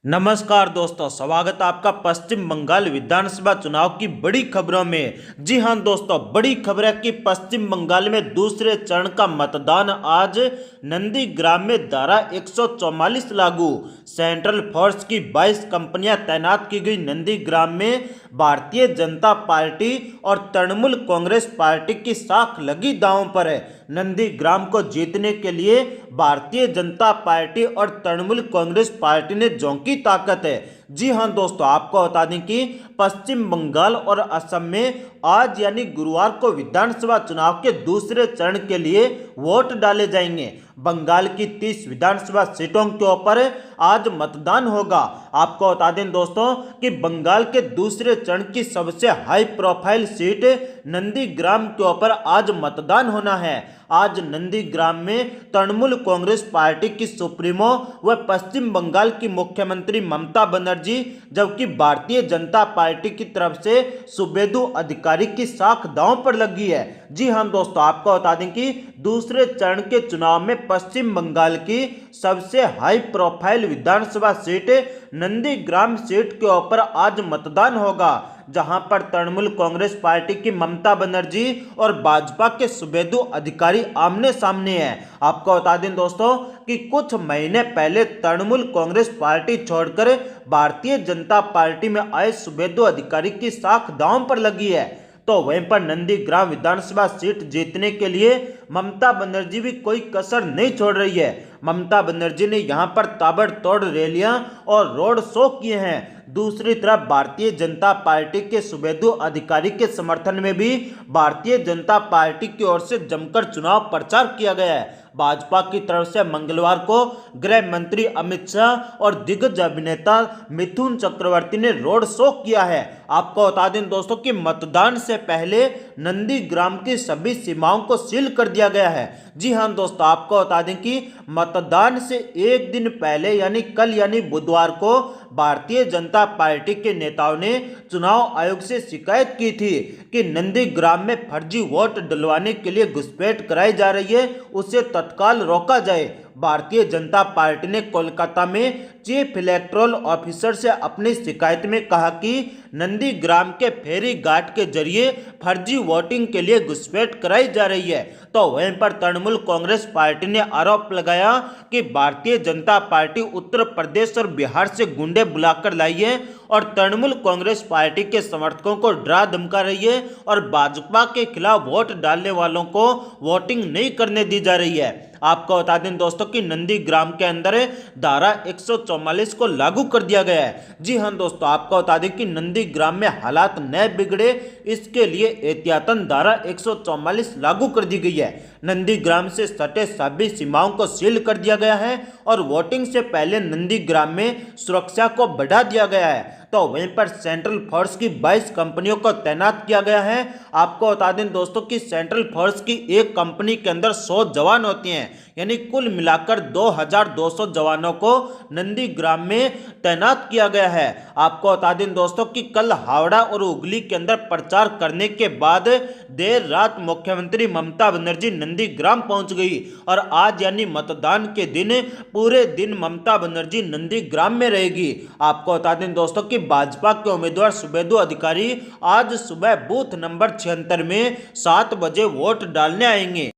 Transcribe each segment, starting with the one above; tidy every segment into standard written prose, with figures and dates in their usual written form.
नमस्कार दोस्तों, स्वागत है आपका पश्चिम बंगाल विधानसभा चुनाव की बड़ी खबरों में। जी हां दोस्तों, बड़ी खबर है कि पश्चिम बंगाल में दूसरे चरण का मतदान आज नंदीग्राम में धारा 144 लागू। सेंट्रल फोर्स की 22 कंपनियां तैनात की गई। नंदीग्राम में भारतीय जनता पार्टी और तृणमूल कांग्रेस पार्टी की साख लगी दांव पर है। नंदीग्राम को जीतने के लिए भारतीय जनता पार्टी और तृणमूल कांग्रेस पार्टी ने झोंकी ताकत है। जी हां दोस्तों, आपको बता दें कि पश्चिम बंगाल और असम में आज यानी गुरुवार को विधानसभा चुनाव के दूसरे चरण के लिए वोट डाले जाएंगे। बंगाल की 30 विधानसभा सीटों के ऊपर आज मतदान होगा। आपको बता दें दोस्तों कि बंगाल के दूसरे चरण की सबसे हाई प्रोफाइल सीट नंदीग्राम के ऊपर आज मतदान होना है। आज नंदीग्राम में तृणमूल कांग्रेस पार्टी की सुप्रीमो व पश्चिम बंगाल की मुख्यमंत्री ममता बनर्जी, जबकि भारतीय जनता पार्टी की तरफ से सुवेंदु अधिकारी की साख दांव पर लगी है। जी हां दोस्तों, आपको बता दें कि दूसरे चरण के चुनाव में पश्चिम बंगाल की सबसे हाई प्रोफाइल विधानसभा सीट नंदीग्राम सीट के ऊपर आज मतदान होगा, जहां पर तृणमूल कांग्रेस पार्टी की ममता बनर्जी और भाजपा के सुवेंदु अधिकारी आमने सामने हैं। आपको बता दें दोस्तों कि कुछ महीने पहले तृणमूल कांग्रेस पार्टी छोड़कर भारतीय जनता पार्टी में आए सुवेंदु अधिकारी की साख दांव पर लगी है। तो वहीं पर नंदीग्राम विधानसभा सीट जीतने के लिए ममता बनर्जी भी कोई कसर नहीं छोड़ रही है। ममता बनर्जी ने यहां पर ताबड़तोड़ रैलियां और रोड शो किए हैं। दूसरी तरफ भारतीय जनता पार्टी के सुवेंदु अधिकारी के समर्थन में भी भारतीय जनता पार्टी की ओर से जमकर चुनाव प्रचार किया गया है। भाजपा की तरफ से मंगलवार को गृह मंत्री अमित शाह और दिग्गज अभिनेता मिथुन चक्रवर्ती ने रोड शो किया है। आपको बता दें दोस्तों कि मतदान से पहले नंदीग्राम की सभी सीमाओं को सील कर दिया गया है। जी हां दोस्तों, आपको बता दें कि मतदान से एक दिन पहले यानी कल यानी बुधवार को भारतीय जनता पार्टी के नेताओं ने चुनाव आयोग से शिकायत की थी कि नंदीग्राम में फर्जी वोट डलवाने के लिए घुसपैठ कराई जा रही है, उसे तत्काल रोका जाए। भारतीय जनता पार्टी ने कोलकाता में चीफ इलेक्टोरल ऑफिसर से अपनी शिकायत में कहा कि नंदीग्राम के फेरी घाट के जरिए फर्जी वोटिंग के लिए घुसपैठ कराई जा रही है। तो वहीं पर तृणमूल कांग्रेस पार्टी ने आरोप लगाया कि भारतीय जनता पार्टी उत्तर प्रदेश और बिहार से गुंडे बुलाकर लाई है और तृणमूल कांग्रेस पार्टी के समर्थकों को डरा धमका रही है और भाजपा के खिलाफ वोट डालने वालों को वोटिंग नहीं करने दी जा रही है। आपको बता दें दोस्तों कि नंदीग्राम के अंदर धारा 144 को लागू कर दिया गया है। जी हां दोस्तों, आपको बता दें कि नंदीग्राम में हालात न बिगड़े, इसके लिए एहतियातन धारा 144 लागू कर दी गई है। नंदीग्राम से सटे सभी सीमाओं को सील कर दिया गया है और वोटिंग से पहले नंदीग्राम में सुरक्षा को बढ़ा दिया गया है। तो वहीं पर सेंट्रल फोर्स की 22 कंपनियों को तैनात किया गया है। आपको बता दें दोस्तों कि सेंट्रल फोर्स की एक कंपनी के अंदर 100 जवान होते हैं, यानी कुल मिलाकर 2200 जवानों को नंदीग्राम में तैनात किया गया है। आपको बता दें दोस्तों कि कल हावड़ा और हुगली के अंदर प्रचार करने के बाद देर रात मुख्यमंत्री ममता बनर्जी नंदीग्राम पहुंच गई और आज यानी मतदान के दिन पूरे दिन ममता बनर्जी नंदीग्राम में रहेगी। आपको बता दें दोस्तों कि भाजपा के उम्मीदवार सुवेंदु अधिकारी आज सुबह बूथ नंबर 76 में 7 बजे वोट डालने आएंगे।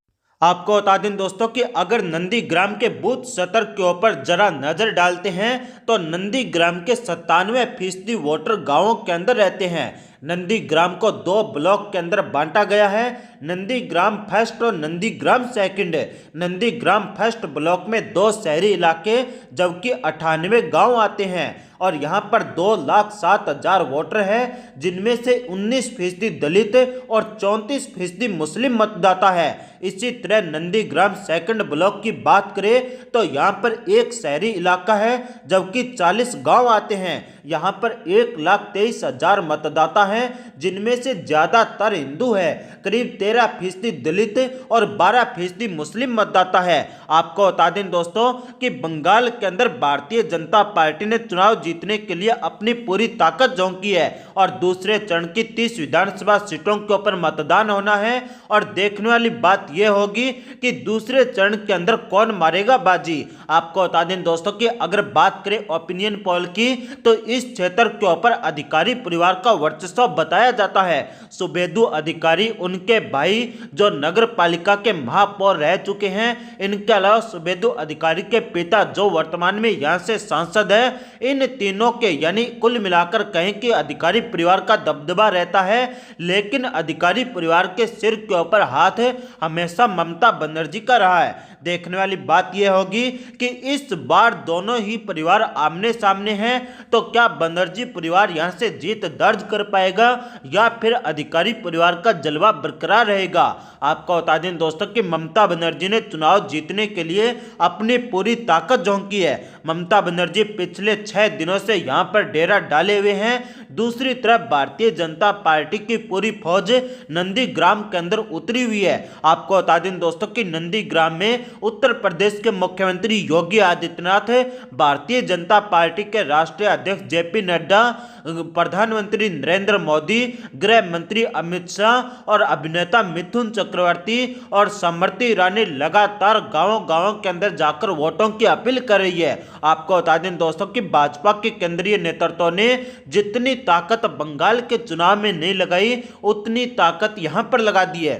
आपको बता दें दोस्तों कि अगर नंदीग्राम के बूथ 70 के ऊपर जरा नजर डालते हैं तो नंदीग्राम के 97% वोटर गांवों के अंदर रहते हैं। नंदीग्राम को 2 ब्लॉक के अंदर बांटा गया है, नंदीग्राम फर्स्ट और Nandigram second. Nandigram first block में 2 शहरी इलाके जबकि 98 गांव आते हैं और यहां पर 2,07,000 वोटर हैं, जिनमें से 19% दलित और 34% मुस्लिम मतदाता है। इसी तरह नंदीग्राम सेकंड ब्लॉक की बात करें तो यहां पर एक शहरी इलाका है जबकि 40 गांव आते हैं। यहां पर 1,23,000 मतदाता हैं, जिनमें से ज्यादातर हिंदू है, करीब 13% दलित और 12% मुस्लिम मतदाता है। आपको बता दें दोस्तों कि बंगाल के अंदर भारतीय जनता पार्टी ने चुनाव जीतने के लिए अपनी पूरी ताकत झोंकी है और दूसरे चरण की 30 विधानसभा सीटों के ऊपर मतदान होना है। और देखने वाली बात यह होगी कि दूसरे चरण के अंदर कौन मारेगा बाजी। आपको बता दें दोस्तों कि अगर बात करें ओपिनियन पोल की, तो इस क्षेत्र के ऊपर अधिकारी परिवार का वर्चस्व बताया जाता है। सुबेदु अधिकारी उनके भाई जो नगर पालिका के महापौर रह चुके हैं, इनके अलावा सुबेदु अधिकारी के पिता जो वर्तमान में यहां से सांसद है, इन तीनों के यानी कुल मिलाकर कहें कि अधिकारी परिवार का दबदबा रहता है। लेकिन अधिकारी परिवार के सिर के ऊपर हाथ हमेशा ममता बनर्जी का रहा है। देखने वाली बात यह होगी कि इस बार दोनों ही परिवार आमने सामने हैं, तो क्या बनर्जी परिवार यहां से जीत दर्ज कर पाएगा या फिर अधिकारी परिवार का जलवा बरकरार रहेगा। आपको बता दें दोस्तों कि ममता बनर्जी ने चुनाव जीतने के लिए अपनी पूरी ताकत झोंकी है। ममता बनर्जी पिछले 6 दिनों से यहां पर डेरा डाले हुए हैं। दूसरी तरफ भारतीय जनता पार्टी की पूरी फौज नंदीग्राम के अंदर उतरी हुई है। आपको बता दें दोस्तों कि नंदीग्राम में उत्तर प्रदेश के मुख्यमंत्री योगी आदित्यनाथ, भारतीय जनता पार्टी के राष्ट्रीय अध्यक्ष जेपी नड्डा, प्रधानमंत्री नरेंद्र मोदी, गृह मंत्री अमित शाह और अभिनेता मिथुन चक्रवर्ती और स्मृति ईरानी लगातार गांव-गांव के अंदर जाकर वोटों की अपील कर रही है। आपको बता दें दोस्तों कि भाजपा के केंद्रीय नेतृत्व ने जितनी ताकत बंगाल के चुनाव में नहीं लगाई, उतनी ताकत यहां पर लगा दी है।